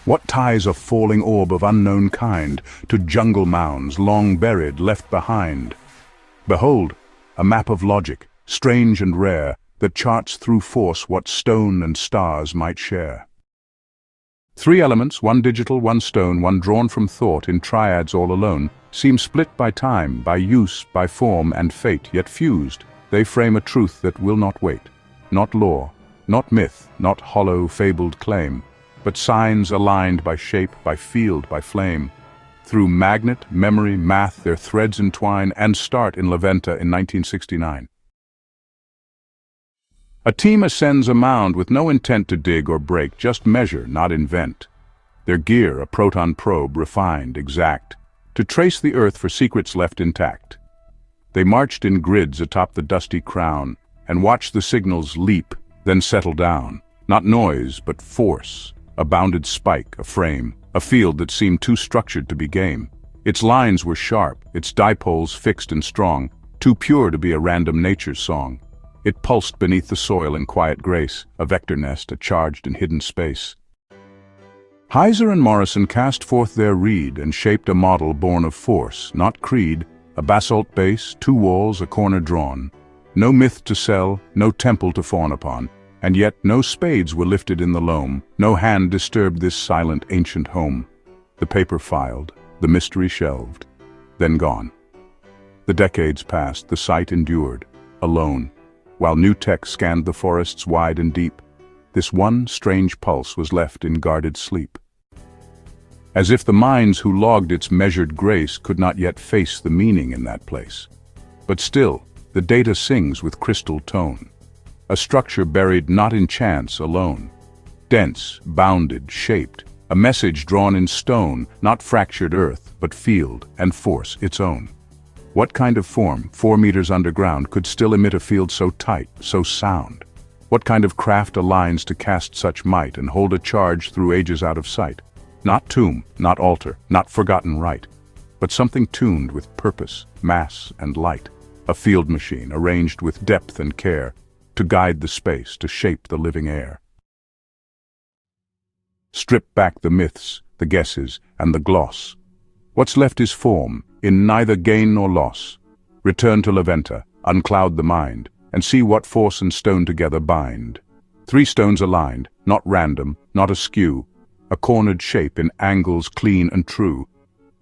What ties a falling orb of unknown kind to jungle mounds long buried, left behind? Behold, a map of logic, strange and rare, that charts through force what stone and stars might share. 3 elements, one digital, one stone, one drawn from thought in triads all alone, seem split by time, by use, by form and fate, yet fused, they frame a truth that will not wait. Not lore, not myth, not hollow, fabled claim, but signs aligned by shape, by field, by flame. Through magnet, memory, math, their threads entwine and start in Venta in 1969. A team ascends a mound with no intent to dig or break, just measure, not invent. Their gear, a proton probe, refined, exact, to trace the earth for secrets left intact. They marched in grids atop the dusty crown, and watched the signals leap, then settle down. Not noise, but force, a bounded spike, a frame, a field that seemed too structured to be game. Its lines were sharp, its dipoles fixed and strong, too pure to be a random nature's song. It pulsed beneath the soil in quiet grace, a vector nest, a charged and hidden space. Heiser and Morrison cast forth their reed and shaped a model born of force, not creed, a basalt base, 2 walls, a corner drawn. No myth to sell, no temple to fawn upon, and yet no spades were lifted in the loam, no hand disturbed this silent ancient home. The paper filed, the mystery shelved, then gone. The decades passed, the site endured, alone. While new tech scanned the forests wide and deep, this one strange pulse was left in guarded sleep. As if the minds who logged its measured grace could not yet face the meaning in that place. But still, the data sings with crystal tone. A structure buried not in chance alone. Dense, bounded, shaped, a message drawn in stone, not fractured earth, but field and force its own. What kind of form, 4 meters underground, could still emit a field so tight, so sound? What kind of craft aligns to cast such might and hold a charge through ages out of sight? Not tomb, not altar, not forgotten rite, but something tuned with purpose, mass, and light. A field machine arranged with depth and care to guide the space, to shape the living air. Strip back the myths, the guesses, and the gloss. What's left is form, in neither gain nor loss. Return to Venta, uncloud the mind, and see what force and stone together bind. 3 stones aligned, not random, not askew, a cornered shape in angles clean and true.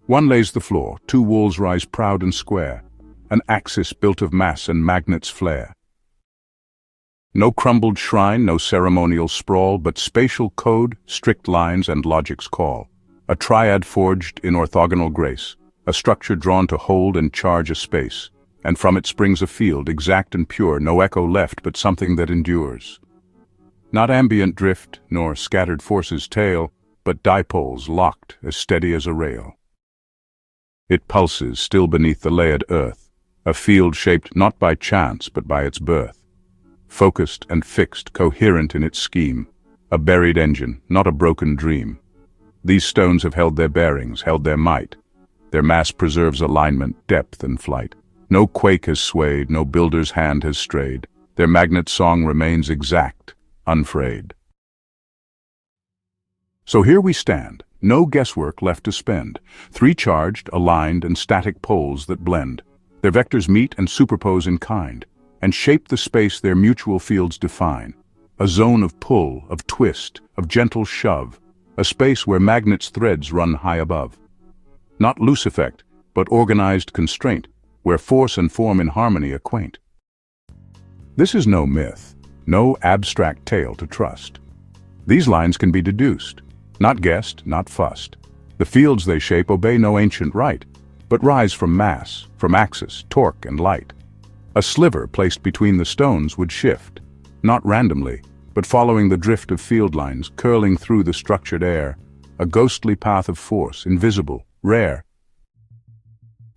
One lays the floor, 2 walls rise proud and square, an axis built of mass and magnets flare. No crumbled shrine, no ceremonial sprawl, but spatial code, strict lines, and logic's call. A triad forged in orthogonal grace, a structure drawn to hold and charge a space, and from it springs a field, exact and pure, no echo left, but something that endures. Not ambient drift, nor scattered forces tale, but dipoles locked, as steady as a rail. It pulses still beneath the layered earth, a field shaped not by chance, but by its birth. Focused and fixed, coherent in its scheme, a buried engine, not a broken dream. These stones have held their bearings, held their might. Their mass preserves alignment, depth, and flight. No quake has swayed, no builder's hand has strayed. Their magnet song remains exact, unfrayed. So here we stand, no guesswork left to spend. 3 charged, aligned, and static poles that blend. Their vectors meet and superpose in kind, and shape the space their mutual fields define. A zone of pull, of twist, of gentle shove, a space where magnets' threads run high above. Not loose effect, but organized constraint, where force and form in harmony acquaint. This is no myth, no abstract tale to trust. These lines can be deduced, not guessed, not fussed. The fields they shape obey no ancient rite, but rise from mass, from axis, torque, and light. A sliver placed between the stones would shift, not randomly, but following the drift of field lines curling through the structured air, a ghostly path of force, invisible, rare.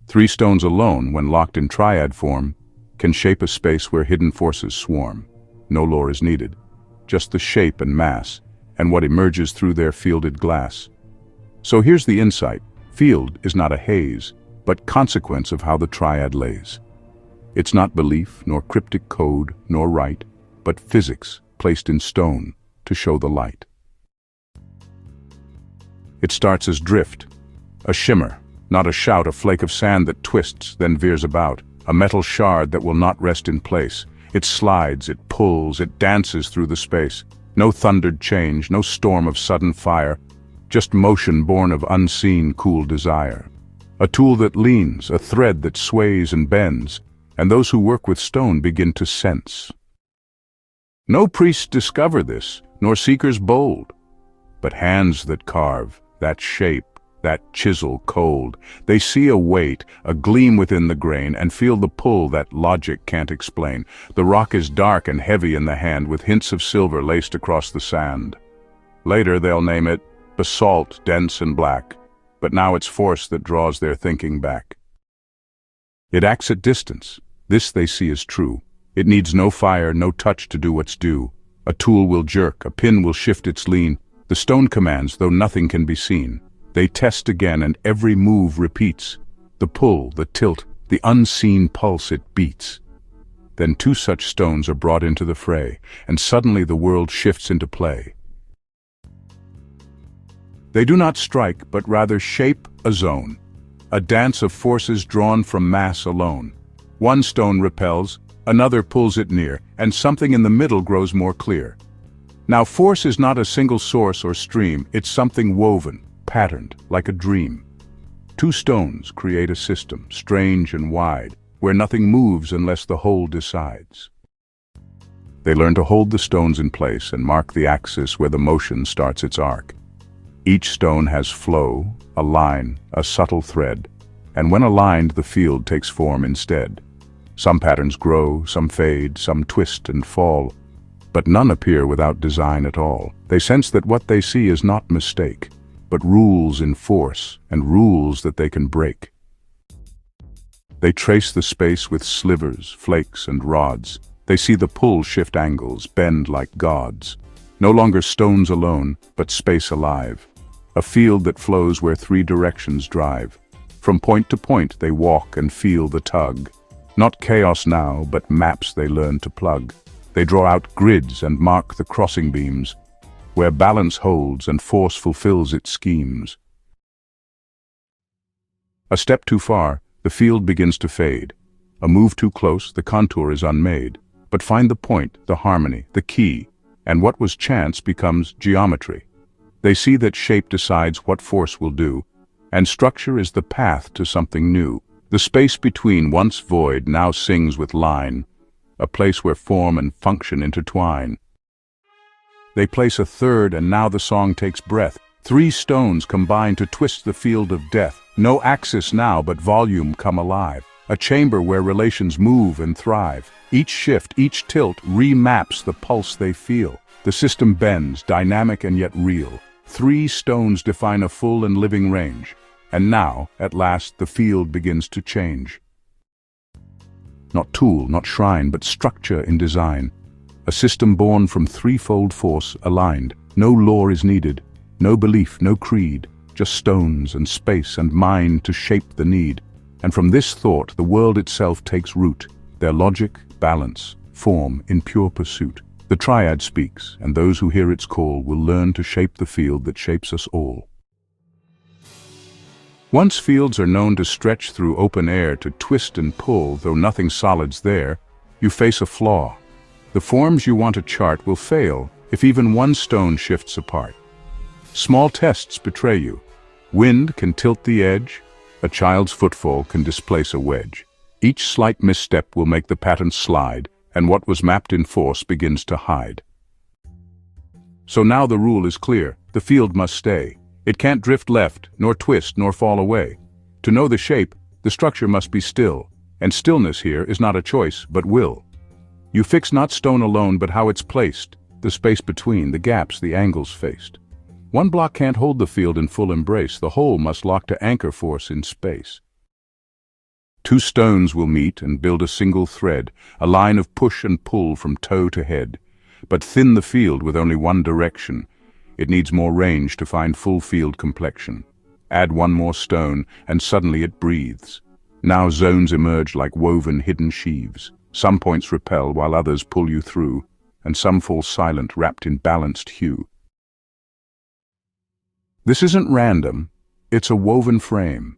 3 stones alone, when locked in triad form, can shape a space where hidden forces swarm. No lore is needed, just the shape and mass, and what emerges through their fielded glass. So here's the insight: field is not a haze, but consequence of how the triad lays. It's not belief, nor cryptic code, nor rite, but physics placed in stone to show the light. It starts as drift, a shimmer, not a shout, a flake of sand that twists, then veers about, a metal shard that will not rest in place. It slides, it pulls, it dances through the space. No thundered change, no storm of sudden fire, just motion born of unseen, cool desire. A tool that leans, a thread that sways and bends, and those who work with stone begin to sense. No priests discover this, nor seekers bold, but hands that carve, that shape, that chisel cold. They see a weight, a gleam within the grain, and feel the pull that logic can't explain. The rock is dark and heavy in the hand, with hints of silver laced across the sand. Later they'll name it basalt, dense and black, but now it's force that draws their thinking back. It acts at distance. This they see is true. It needs no fire, no touch to do what's due. A tool will jerk, a pin will shift its lean. The stone commands, though nothing can be seen. They test again, and every move repeats. The pull, the tilt, the unseen pulse it beats. Then two such stones are brought into the fray, and suddenly the world shifts into play. They do not strike, but rather shape a zone, a dance of forces drawn from mass alone. One stone repels, another pulls it near, and something in the middle grows more clear. Now force is not a single source or stream, it's something woven, patterned, like a dream. Two stones create a system, strange and wide, where nothing moves unless the whole decides. They learn to hold the stones in place and mark the axis where the motion starts its arc. Each stone has flow, a line, a subtle thread, and when aligned the field takes form instead. Some patterns grow, some fade, some twist and fall, but none appear without design at all. They sense that what they see is not mistake, but rules in force, and rules that they can break. They trace the space with slivers, flakes, and rods. They see the pull shift angles, bend like gods. No longer stones alone, but space alive. A field that flows where three directions drive. From point to point they walk and feel the tug. Not chaos now, but maps they learn to plug. They draw out grids and mark the crossing beams, where balance holds and force fulfills its schemes. A step too far, the field begins to fade. A move too close, the contour is unmade. But find the point, the harmony, the key, and what was chance becomes geometry. They see that shape decides what force will do, and structure is the path to something new. The space between, once void, now sings with line, a place where form and function intertwine. They place a third, and now the song takes breath. Three stones combine to twist the field of death. No axis now, but volume come alive. A chamber where relations move and thrive. Each shift, each tilt remaps the pulse they feel. The system bends, dynamic and yet real. Three stones define a full and living range. And now, at last, the field begins to change. Not tool, not shrine, but structure in design. A system born from threefold force aligned. No law is needed, no belief, no creed, just stones and space and mind to shape the need. And from this thought the world itself takes root, their logic, balance, form in pure pursuit. The triad speaks, and those who hear its call will learn to shape the field that shapes us all. Once fields are known to stretch through open air, to twist and pull, though nothing solid's there, you face a flaw. The forms you want to chart will fail if even one stone shifts apart. Small tests betray you. Wind can tilt the edge, a child's footfall can displace a wedge. Each slight misstep will make the pattern slide, and what was mapped in force begins to hide. So now the rule is clear, the field must stay. It can't drift left, nor twist, nor fall away. To know the shape, the structure must be still, and stillness here is not a choice, but will. You fix not stone alone, but how it's placed, the space between, the gaps, the angles faced. One block can't hold the field in full embrace, the whole must lock to anchor force in space. Two stones will meet and build a single thread, a line of push and pull from toe to head. But thin the field with only one direction. It needs more range to find full field complexion. Add one more stone, and suddenly it breathes. Now zones emerge like woven hidden sheaves. Some points repel while others pull you through, and some fall silent, wrapped in balanced hue. This isn't random, it's a woven frame.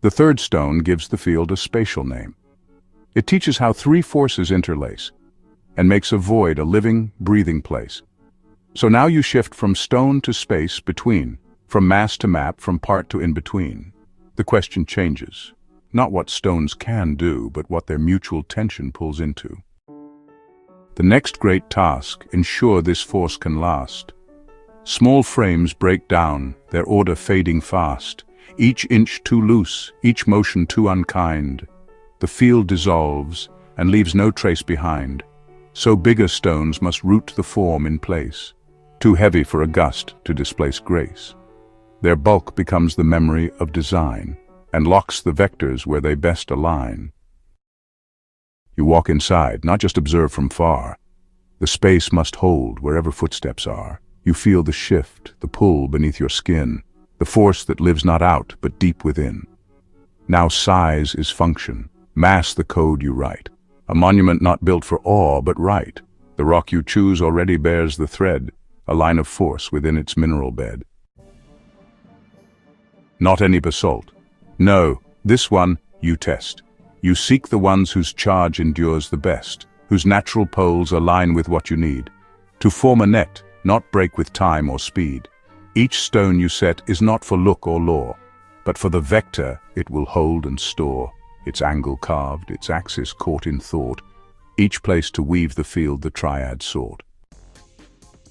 The third stone gives the field a spatial name. It teaches how three forces interlace and makes a void a living, breathing place. So now you shift from stone to space between, from mass to map, from part to in-between. The question changes. Not what stones can do, but what their mutual tension pulls into. The next great task, ensure this force can last. Small frames break down, their order fading fast. Each inch too loose, each motion too unkind. The field dissolves and leaves no trace behind. So bigger stones must root the form in place, too heavy for a gust to displace grace. Their bulk becomes the memory of design, and locks the vectors where they best align. You walk inside, not just observe from far. The space must hold wherever footsteps are. You feel the shift, the pull beneath your skin, the force that lives not out but deep within. Now size is function, mass the code you write. A monument not built for awe but right. The rock you choose already bears the thread, a line of force within its mineral bed. Not any basalt. No, this one you test. You seek the ones whose charge endures the best, whose natural poles align with what you need. To form a net, not break with time or speed. Each stone you set is not for look or lore, but for the vector it will hold and store. Its angle carved, its axis caught in thought, each place to weave the field the triad sought.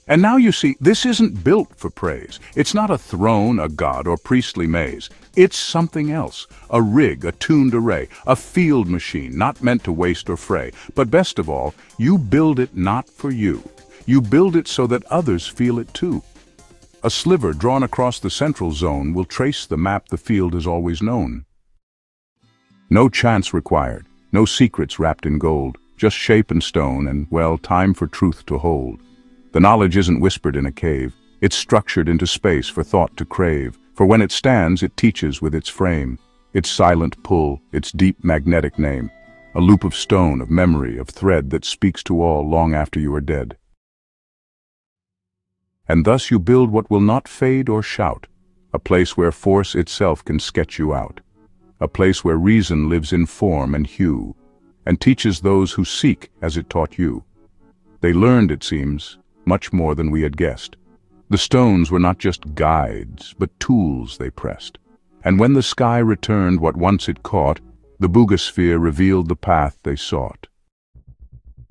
And now you see, this isn't built for praise. It's not a throne, a god, or priestly maze. It's something else, a rig, a tuned array, a field machine, not meant to waste or fray. But best of all, you build it not for you. You build it so that others feel it too. A sliver drawn across the central zone will trace the map the field has always known. No chance required, no secrets wrapped in gold, just shape and stone and, well, time for truth to hold. The knowledge isn't whispered in a cave, it's structured into space for thought to crave. For when it stands, it teaches with its frame, its silent pull, its deep magnetic name. A loop of stone, of memory, of thread that speaks to all long after you are dead. And thus you build what will not fade or shout, a place where force itself can sketch you out. A place where reason lives in form and hue, and teaches those who seek as it taught you. They learned, it seems, much more than we had guessed. The stones were not just guides, but tools they pressed. And when the sky returned what once it caught, the Buga sphere revealed the path they sought.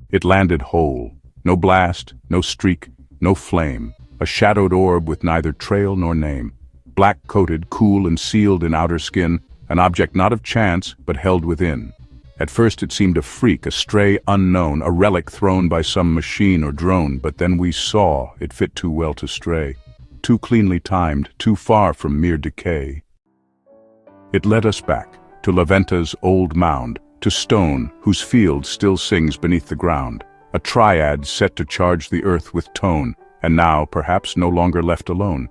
It landed whole, no blast, no streak, no flame, a shadowed orb with neither trail nor name. Black-coated, cool and sealed in outer skin, an object not of chance, but held within. At first it seemed a freak, a stray unknown, a relic thrown by some machine or drone, but then we saw it fit too well to stray, too cleanly timed, too far from mere decay. It led us back, to Venta's old mound, to stone whose field still sings beneath the ground, a triad set to charge the earth with tone, and now perhaps no longer left alone.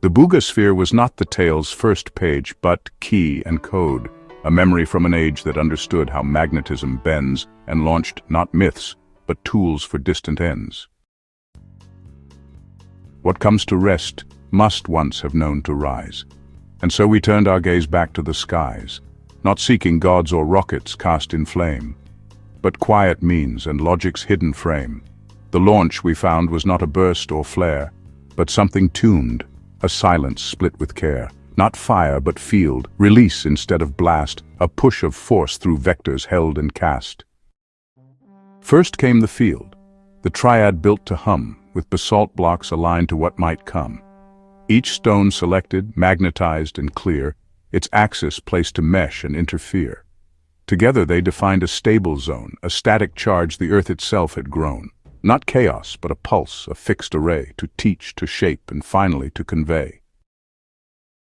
The Buga sphere was not the tale's first page, but key and code, a memory from an age that understood how magnetism bends and launched not myths, but tools for distant ends. What comes to rest must once have known to rise, and so we turned our gaze back to the skies, not seeking gods or rockets cast in flame, but quiet means and logic's hidden frame. The launch we found was not a burst or flare, but something tuned, a silence split with care. Not fire but field, release instead of blast, a push of force through vectors held and cast. First came the field, the triad built to hum, with basalt blocks aligned to what might come. Each stone selected, magnetized and clear, its axis placed to mesh and interfere. Together they defined a stable zone, a static charge the earth itself had grown. Not chaos, but a pulse, a fixed array, to teach, to shape, and finally to convey.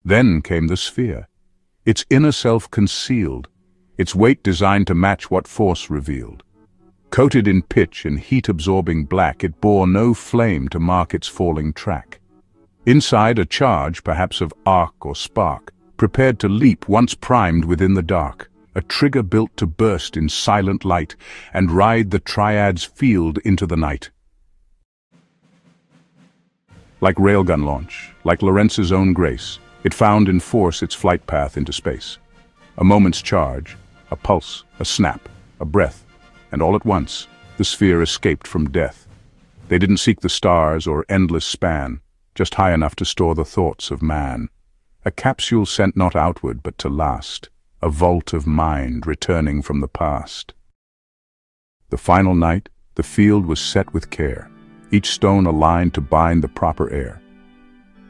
Then came the sphere, its inner self concealed, its weight designed to match what force revealed. Coated in pitch and heat-absorbing black, it bore no flame to mark its falling track. Inside a charge, perhaps of arc or spark, prepared to leap once primed within the dark. A trigger built to burst in silent light and ride the triad's field into the night. Like railgun launch, like Lorentz's own grace, it found in force its flight path into space. A moment's charge, a pulse, a snap, a breath, and all at once, the sphere escaped from death. They didn't seek the stars or endless span, just high enough to store the thoughts of man. A capsule sent not outward but to last, a vault of mind returning from the past. The final night, the field was set with care, each stone aligned to bind the proper air.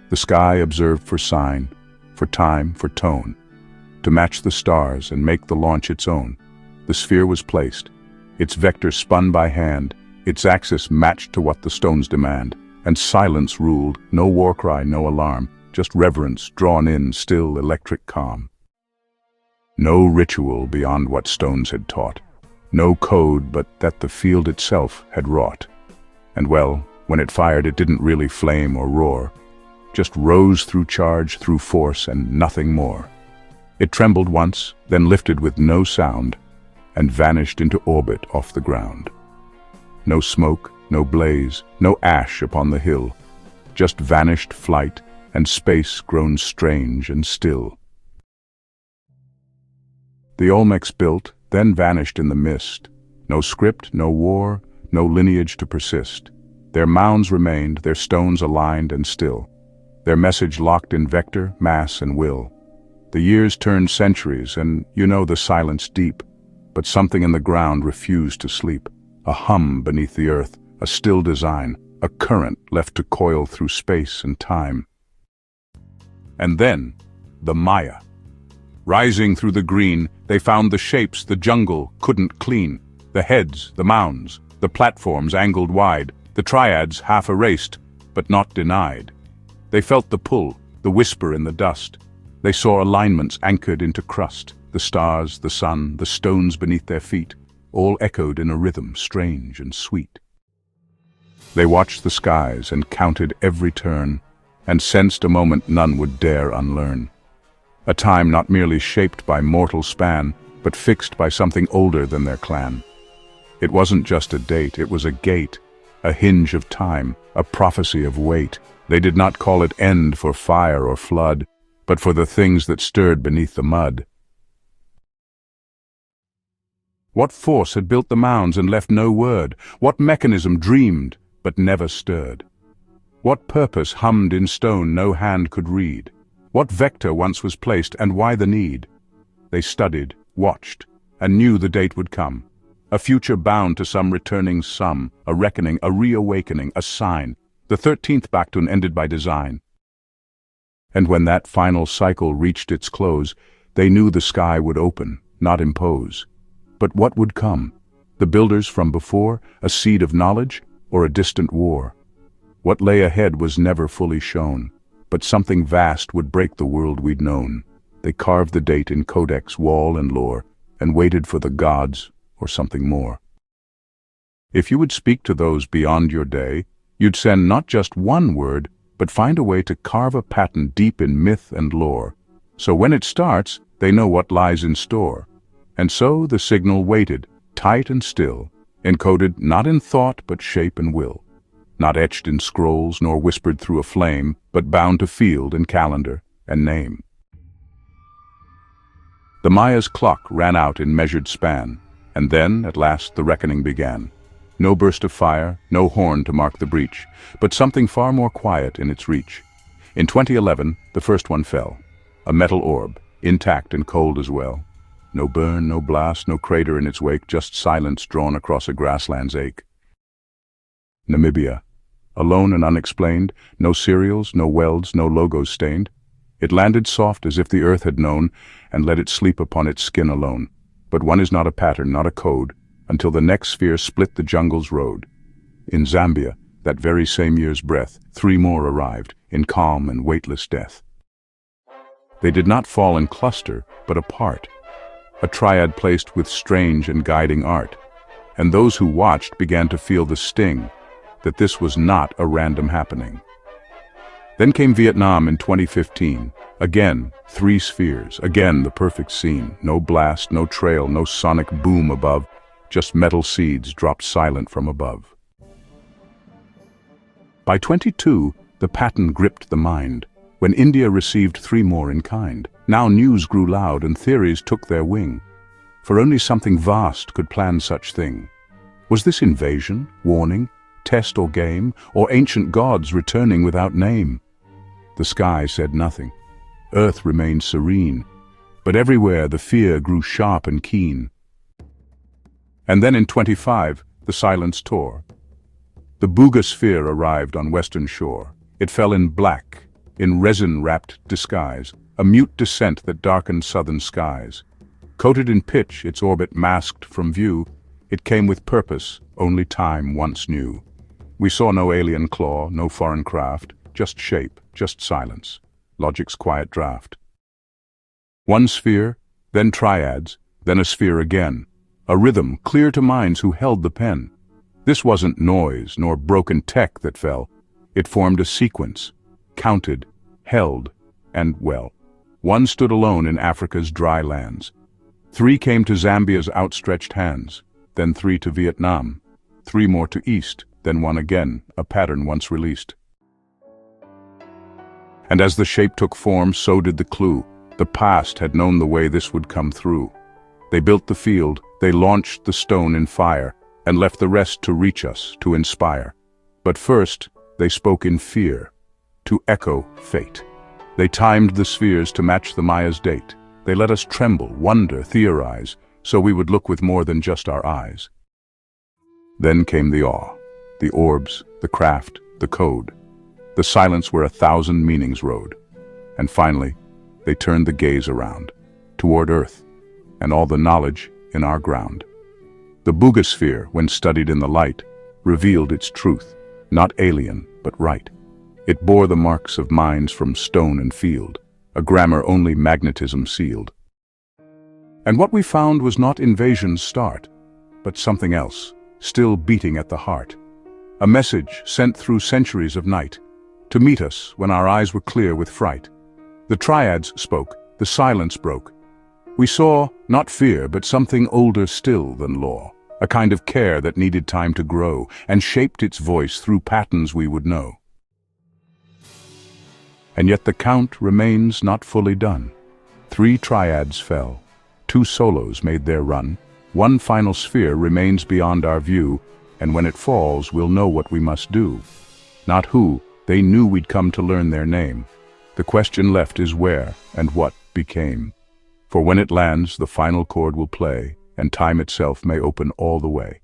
The sky observed for sign, for time, for tone, to match the stars and make the launch its own. The sphere was placed, its vector spun by hand, its axis matched to what the stones demand, and silence ruled, no war cry, no alarm, just reverence drawn in still electric calm. No ritual beyond what stones had taught, no code but that the field itself had wrought. And well, when it fired it didn't really flame or roar, just rose through charge, through force, and nothing more. It trembled once, then lifted with no sound, and vanished into orbit off the ground. No smoke, no blaze, no ash upon the hill, just vanished flight and space grown strange and still. The Olmecs built, then vanished in the mist. No script, no war, no lineage to persist. Their mounds remained, their stones aligned and still. Their message locked in vector, mass, and will. The years turned centuries, and you know the silence deep, but something in the ground refused to sleep. A hum beneath the earth, a still design, a current left to coil through space and time. And then, the Maya. Rising through the green, they found the shapes the jungle couldn't clean. The heads, the mounds, the platforms angled wide, the triads half erased, but not denied. They felt the pull, the whisper in the dust. They saw alignments anchored into crust, the stars, the sun, the stones beneath their feet, all echoed in a rhythm strange and sweet. They watched the skies and counted every turn, and sensed a moment none would dare unlearn. A time not merely shaped by mortal span, but fixed by something older than their clan. It wasn't just a date, it was a gate, a hinge of time, a prophecy of weight. They did not call it end for fire or flood, but for the things that stirred beneath the mud. What force had built the mounds and left no word? What mechanism dreamed, but never stirred? What purpose hummed in stone no hand could read? What vector once was placed, and why the need? They studied, watched, and knew the date would come. A future bound to some returning sum, a reckoning, a reawakening, a sign. The 13th Baktun ended by design. And when that final cycle reached its close, they knew the sky would open, not impose. But what would come? The builders from before, a seed of knowledge, or a distant war? What lay ahead was never fully shown, but something vast would break the world we'd known. They carved the date in codex, wall, and lore, and waited for the gods or something more. If you would speak to those beyond your day, you'd send not just one word, but find a way to carve a pattern deep in myth and lore. So when it starts, they know what lies in store. And so the signal waited, tight and still, encoded not in thought but shape and will. Not etched in scrolls nor whispered through a flame, but bound to field and calendar and name. The Maya's clock ran out in measured span, and then, at last, the reckoning began. No burst of fire, no horn to mark the breach, but something far more quiet in its reach. In 2011, the first one fell. A metal orb, intact and cold as well. No burn, no blast, no crater in its wake, just silence drawn across a grassland's ache. Namibia. Alone and unexplained, no serials, no welds, no logos stained. It landed soft as if the earth had known, and let it sleep upon its skin alone. But one is not a pattern, not a code, until the next sphere split the jungle's road. In Zambia, that very same year's breath, 3 more arrived, in calm and weightless death. They did not fall in cluster, but apart, a triad placed with strange and guiding art. And those who watched began to feel the sting, that this was not a random happening. Then came Vietnam in 2015. Again, 3 spheres, again the perfect scene. No blast, no trail, no sonic boom above, just metal seeds dropped silent from above. By 22, The pattern gripped the mind. When India received 3 more in kind, now news grew loud and theories took their wing. For only something vast could plan such thing. Was this invasion, warning, test or game, or ancient gods returning without name? The sky said nothing. Earth remained serene. But everywhere the fear grew sharp and keen. And then in 25, the silence tore. The Buga sphere arrived on western shore. It fell in black, in resin-wrapped disguise, a mute descent that darkened southern skies. Coated in pitch, its orbit masked from view, it came with purpose only time once knew. We saw no alien claw, no foreign craft, just shape, just silence, logic's quiet draft. One sphere, then triads, then a sphere again, a rhythm clear to minds who held the pen. This wasn't noise nor broken tech that fell. It formed a sequence, counted, held, and well. One stood alone in Africa's dry lands. 3 came to Zambia's outstretched hands, then 3 to Vietnam, 3 more to East, then 1 again, a pattern once released. And as the shape took form, so did the clue. The past had known the way this would come through. They built the field, they launched the stone in fire, and left the rest to reach us, to inspire. But first, they spoke in fear, to echo fate. They timed the spheres to match the Maya's date. They let us tremble, wonder, theorize, so we would look with more than just our eyes. Then came the awe, the orbs, the craft, the code, the silence where 1,000 meanings rode. And finally, they turned the gaze around, toward Earth, and all the knowledge in our ground. The Buga sphere, when studied in the light, revealed its truth, not alien, but right. It bore the marks of minds from stone and field, a grammar only magnetism sealed. And what we found was not invasion's start, but something else, still beating at the heart. A message sent through centuries of night, to meet us when our eyes were clear with fright. The triads spoke, the silence broke. We saw, not fear, but something older still than law, a kind of care that needed time to grow, and shaped its voice through patterns we would know. And yet the count remains not fully done. 3 triads fell, 2 solos made their run, 1 final sphere remains beyond our view, and when it falls, we'll know what we must do. Not who, they knew we'd come to learn their name. The question left is where and what became. For when it lands, the final chord will play, and time itself may open all the way.